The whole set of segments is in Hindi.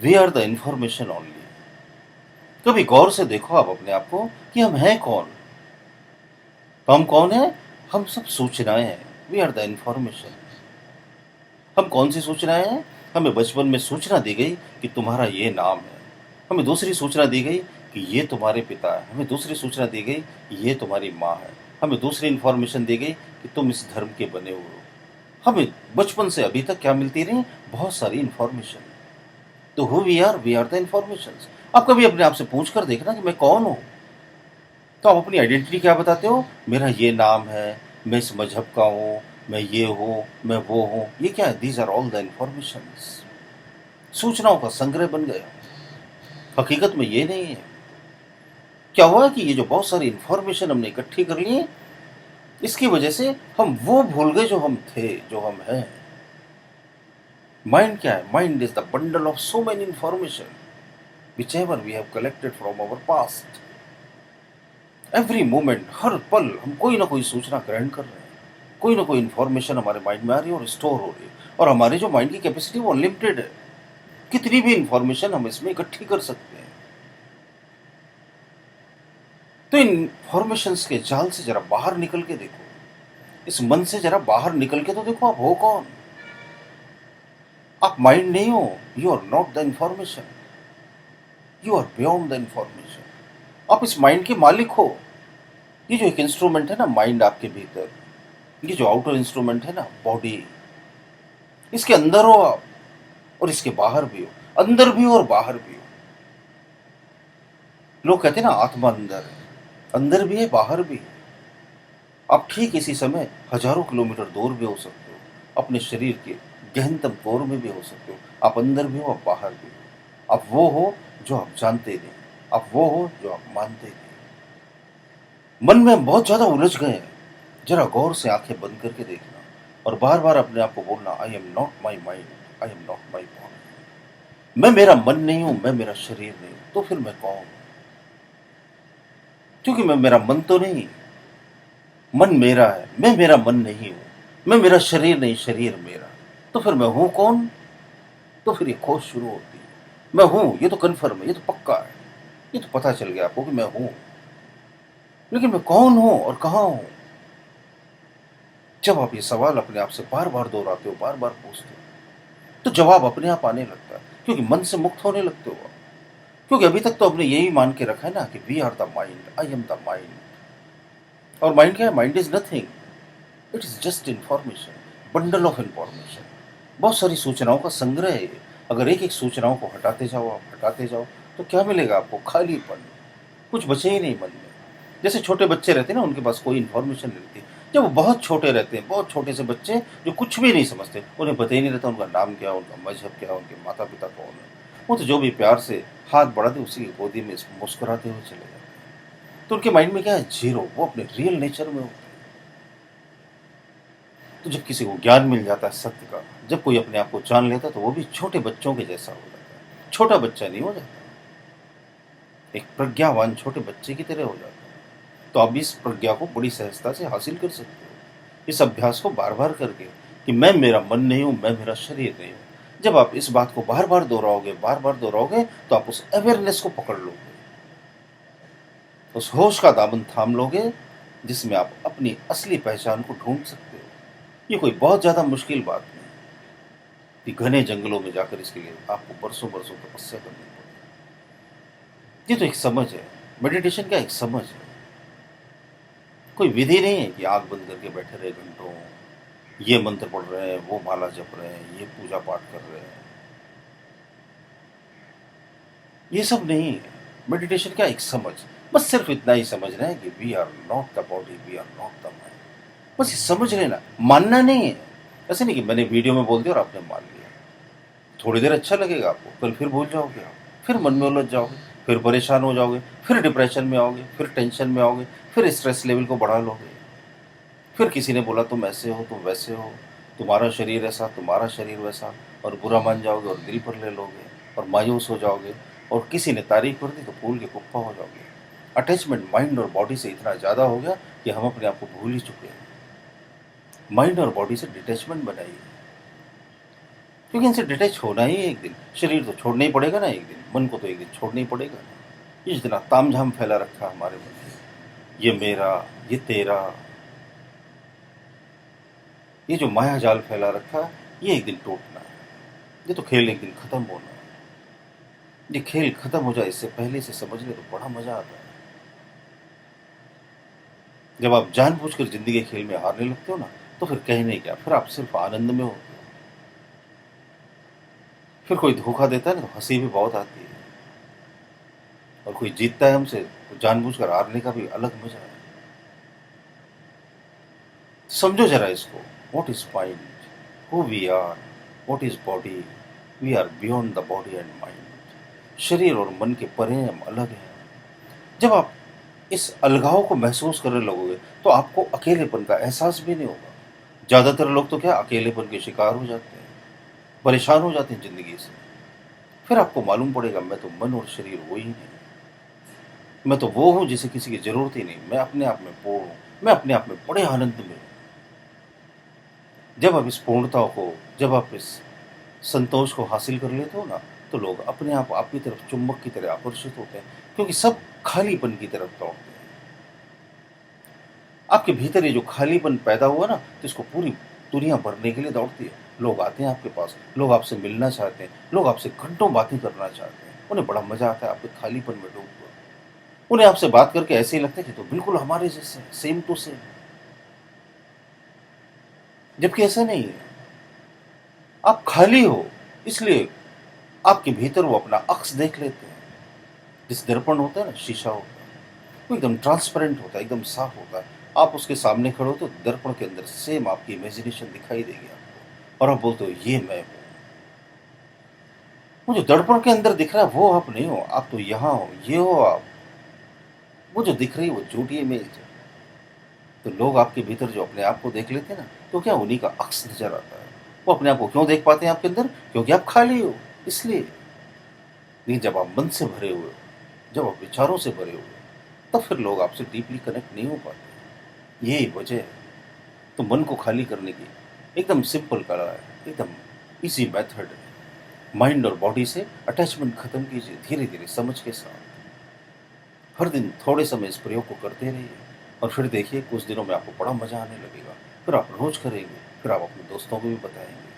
We are the information only. कभी गौर से देखो आप अपने आप को कि हम हैं कौन। तो हम कौन है? हम सब सूचनाएं हैं। We are the information. हम कौन सी सूचनाएं हैं? हमें बचपन में सूचना दी गई कि तुम्हारा ये नाम है। हमें दूसरी सूचना दी गई कि ये तुम्हारे पिता है। हमें दूसरी सूचना दी गई कि ये तुम्हारी माँ है। हमें दूसरी इंफॉर्मेशन दी गई कि तुम इस धर्म के बने हुए हो। हमें बचपन से अभी तक क्या मिलती रही? बहुत सारी इंफॉर्मेशन। तो who we are the information. आप कभी अपने आप से पूछ कर देखना कि मैं कौन हूं। तो आप अपनी आइडेंटिटी क्या बताते हो? मेरा ये नाम है, मैं इस मजहब का हूं, मैं ये हूं, मैं वो हूं। ये क्या है? These are all the information. सूचनाओं का संग्रह बन गया। हकीकत में ये नहीं है। क्या हुआ कि ये जो बहुत सारी इंफॉर्मेशन हमने इकट्ठी कर ली, इसकी वजह से हम वो भूल गए जो हम थे, जो हम हैं। माइंड क्या है? Mind is the bundle of so many information whichever we have collected from our past. Every moment, हर पल हम कोई ना कोई सूचना ग्रहण कर रहे हैं। कोई ना कोई इंफॉर्मेशन हमारे माइंड में आ रही है और स्टोर हो रही है। और हमारी जो माइंड की कैपेसिटी वो अनलिमिटेड है। कितनी भी इंफॉर्मेशन हम इसमें इकट्ठी कर सकते हैं। तो इन इंफॉर्मेशंस के जाल से जरा बाहर निकल के देखो। इस मन से जरा बाहर निकल के तो देखो आप हो कौन। आप माइंड नहीं हो। You are not the information. You are beyond the information. आप इस माइंड के मालिक हो। ये जो एक इंस्ट्रूमेंट है ना माइंड आपके भीतर, ये जो आउटर इंस्ट्रूमेंट है ना बॉडी, इसके अंदर हो आप और इसके बाहर भी हो। अंदर भी हो और बाहर भी हो। लोग कहते हैं ना आत्मा अंदर है। अंदर भी है, बाहर भी है। आप ठीक इसी समय हजारों किलोमीटर दूर भी हो सकते हो। अपने शरीर के गहनतम कोर में भी हो सकते हो। आप अंदर भी हो, आप बाहर भी हो। आप वो हो जो आप जानते नहीं। आप वो हो जो आप मानते नहीं। मन में हम बहुत ज्यादा उलझ गए हैं। जरा गौर से आंखें बंद करके देखना और बार बार अपने आप को बोलना, I am not my mind, I am not my body. मैं मेरा मन नहीं हूं, मैं मेरा शरीर नहीं हूं। तो फिर मैं कौन हूं? क्योंकि मैं मेरा मन तो नहीं। मन मेरा है, मैं मेरा मन नहीं हूं। मैं मेरा शरीर नहीं, शरीर मेरा। तो फिर मैं हूं कौन? तो फिर ये खोज शुरू होती है। मैं हूं, ये तो कन्फर्म है, ये तो पक्का है। ये तो पता चल गया आपको कि मैं हूं। लेकिन मैं कौन हूं और कहां हूं? जब आप ये सवाल अपने आप से बार बार दोहराते हो, बार बार पूछते हो, तो जवाब अपने आप आने लगता है। क्योंकि मन से मुक्त होने लगते हो आप। क्योंकि अभी तक तो आपने यही मान के रखा है ना कि we are the mind, I am the mind. और माइंड क्या है? Mind is nothing. It is just information, bundle of information. बहुत सारी सूचनाओं का संग्रह है ये। अगर एक एक सूचनाओं को हटाते जाओ आप, हटाते जाओ, तो क्या मिलेगा आपको? खालीपन। कुछ बचे ही नहीं मन में। जैसे छोटे बच्चे रहते हैं ना, उनके पास कोई इन्फॉर्मेशन नहीं रहती। जब वो बहुत छोटे रहते हैं, बहुत छोटे से बच्चे जो कुछ भी नहीं समझते, उन्हें पता ही नहीं रहता उनका नाम क्या है, उनका मजहब क्या है, उनके माता पिता कौन है। वो तो जो भी प्यार से हाथ बढ़ाते उसी की गोदी में मुस्कुराते हुए चले जाते हैं। तो उनके माइंड में क्या है? जीरो। वो अपने रियल नेचर में होते हैं। तो जब किसी को ज्ञान मिल जाता है सत्य का, जब कोई अपने आप को जान लेता है, तो वो भी छोटे बच्चों के जैसा हो जाता है। छोटा बच्चा नहीं हो जाता, एक प्रज्ञावान छोटे बच्चे की तरह हो जाता है। तो आप इस प्रज्ञा को बड़ी सहजता से हासिल कर सकते हो इस अभ्यास को बार बार करके, कि मैं मेरा मन नहीं हूं, मैं मेरा शरीर नहीं हूं। जब आप इस बात को बार बार दोहराओगे, बार बार दोहराओगे, तो आप उस अवेयरनेस को पकड़ लोगे, उस होश का दामन थाम लोगे, जिसमें आप अपनी असली पहचान को ढूंढ सकते हो। ये कोई बहुत ज्यादा मुश्किल बात नहीं कि घने जंगलों में जाकर इसके लिए आपको बरसों बरसों तपस्या करनी पड़े। ये तो एक समझ है। मेडिटेशन का एक समझ है। कोई विधि नहीं है कि आंख बंद करके बैठे रहे घंटों, ये मंत्र पढ़ रहे हैं, वो माला जप रहे हैं, ये पूजा पाठ कर रहे हैं। ये सब नहीं है। मेडिटेशन का एक समझ, बस सिर्फ इतना ही समझना है कि we are not the body, we are not the mind. बस ये समझ लेना, मानना नहीं है। ऐसे नहीं कि मैंने वीडियो में बोल दिया और आपने मान लिया। थोड़ी देर अच्छा लगेगा आपको, कल फिर भूल जाओगे आप, फिर मन में उलझ जाओगे, फिर परेशान हो जाओगे, फिर डिप्रेशन में आओगे, फिर टेंशन में आओगे, फिर स्ट्रेस लेवल को बढ़ा लोगे। फिर किसी ने बोला तुम ऐसे हो, तुम वैसे हो, तुम्हारा शरीर ऐसा, तुम्हारा शरीर वैसा, और बुरा मान जाओगे और दिल पर ले लोगे और मायूस हो जाओगे। और किसी ने तारीफ कर दी तो फूल के कुप्पा हो जाओगे। अटैचमेंट माइंड और बॉडी से इतना ज़्यादा हो गया कि हम अपने आप को भूल ही चुके हैं। माइंड और बॉडी से डिटैचमेंट बनाइए। क्योंकि इनसे डिटैच होना ही है एक दिन। शरीर तो छोड़ना ही पड़ेगा ना एक दिन, मन को तो एक दिन छोड़ना ही पड़ेगा ना। ये जितना तामझाम फैला रखा हमारे मन में, ये मेरा, ये तेरा, ये जो माया जाल फैला रखा, ये एक दिन टूटना है। ये तो खेल एक दिन खत्म होना है। ये खेल खत्म हो जाए इससे पहले से समझ ले तो बड़ा मजा आता है। जब आप जानबूझकर जिंदगी के खेल में हारने लगते हो ना, तो फिर कहने क्या, फिर आप सिर्फ आनंद में होते हो। फिर कोई धोखा देता है ना तो हंसी भी बहुत आती है, और कोई जीतता है हमसे तो जानबूझकर हारने का भी अलग मजा है। समझो जरा इसको। What is mind, who we are, what is body, we are beyond the body and mind. शरीर और मन के परे हम अलग हैं। जब आप इस अलगाव को महसूस करने लगोगे तो आपको अकेलेपन का एहसास भी नहीं होगा। ज्यादातर लोग तो क्या अकेलेपन के शिकार हो जाते हैं, परेशान हो जाते हैं जिंदगी से। फिर आपको मालूम पड़ेगा मैं तो मन और शरीर वो ही नहीं। मैं तो वो हूं जिसे किसी की जरूरत ही नहीं। मैं अपने आप में पूर्ण हूं। मैं अपने आप में बड़े आनंद में हूं। जब आप इस पूर्णता को, जब आप इस संतोष को हासिल कर लेते हो ना, तो लोग अपने आप आपकी तरफ चुंबक की तरह आकर्षित होते हैं, क्योंकि सब खालीपन की तरफ दौड़ते हैं। आपके भीतर ये जो खालीपन पैदा हुआ ना, तो इसको पूरी दुनिया भरने के लिए दौड़ती है। लोग आते हैं आपके पास, लोग आपसे मिलना चाहते हैं, लोग आपसे घंटों बातें करना चाहते हैं। उन्हें बड़ा मजा आता है आपके खालीपन में डूब कर। उन्हें आपसे बात करके ऐसे ही लगता है कि तो बिल्कुल हमारे जैसे, सेम टू सेम। जबकि ऐसा नहीं है। आप खाली हो, इसलिए आपके भीतर वो अपना अक्स देख लेते हैं। जिस दर्पण होता है ना, शीशा होता है, वो एकदम ट्रांसपेरेंट होता है, एकदम साफ होता है। आप उसके सामने खड़े हो तो दर्पण के अंदर सेम आपकी इमेजिनेशन दिखाई देगी आपको, और आप बोलते हो ये मैं हूं। वो जो दर्पण के अंदर दिख रहा है वो आप नहीं हो, आप तो यहाँ हो, ये हो आप। वो जो दिख रही है वो झूठी इमेज है। तो लोग आपके भीतर जो अपने आप को देख लेते हैं ना, तो क्या उन्हीं का अक्स नजर आता है। वो अपने आप को क्यों देख पाते हैं आपके अंदर? क्योंकि आप खाली हो, इसलिए। लेकिन जब आप मन से भरे हुए हो, जब आप विचारों से भरे हुए हो, तब फिर लोग आपसे डीपली कनेक्ट नहीं हो पाते। यही वजह है। तो मन को खाली करने की एकदम सिंपल कला है, एकदम इजी मेथड है। माइंड और बॉडी से अटैचमेंट खत्म कीजिए धीरे धीरे, समझ के साथ। हर दिन थोड़े समय इस प्रयोग को करते रहिए, और फिर देखिए कुछ दिनों में आपको बड़ा मजा आने लगेगा। फिर आप रोज करेंगे, फिर आप अपने दोस्तों को भी बताएंगे,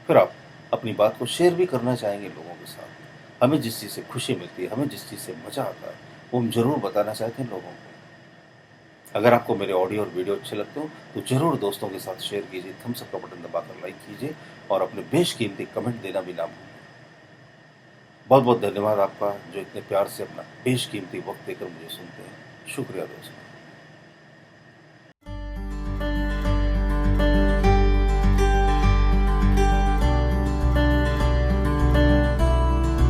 फिर आप अपनी बात को शेयर भी करना चाहेंगे लोगों के साथ। हमें जिस चीज़ से खुशी मिलती है, हमें जिस चीज़ से मजा आता है, वो हम जरूर बताना चाहते हैं लोगों को। अगर आपको मेरे ऑडियो और वीडियो अच्छे लगते हो तो जरूर दोस्तों के साथ शेयर कीजिए, थम्स अप का बटन दबाकर लाइक कीजिए, और अपने बेशकीमती कमेंट देना भी ना भूलें। बहुत बहुत धन्यवाद आपका, जो इतने प्यार से अपना बेशकीमती वक्त देकर मुझे सुनते हैं। शुक्रिया दोस्तों।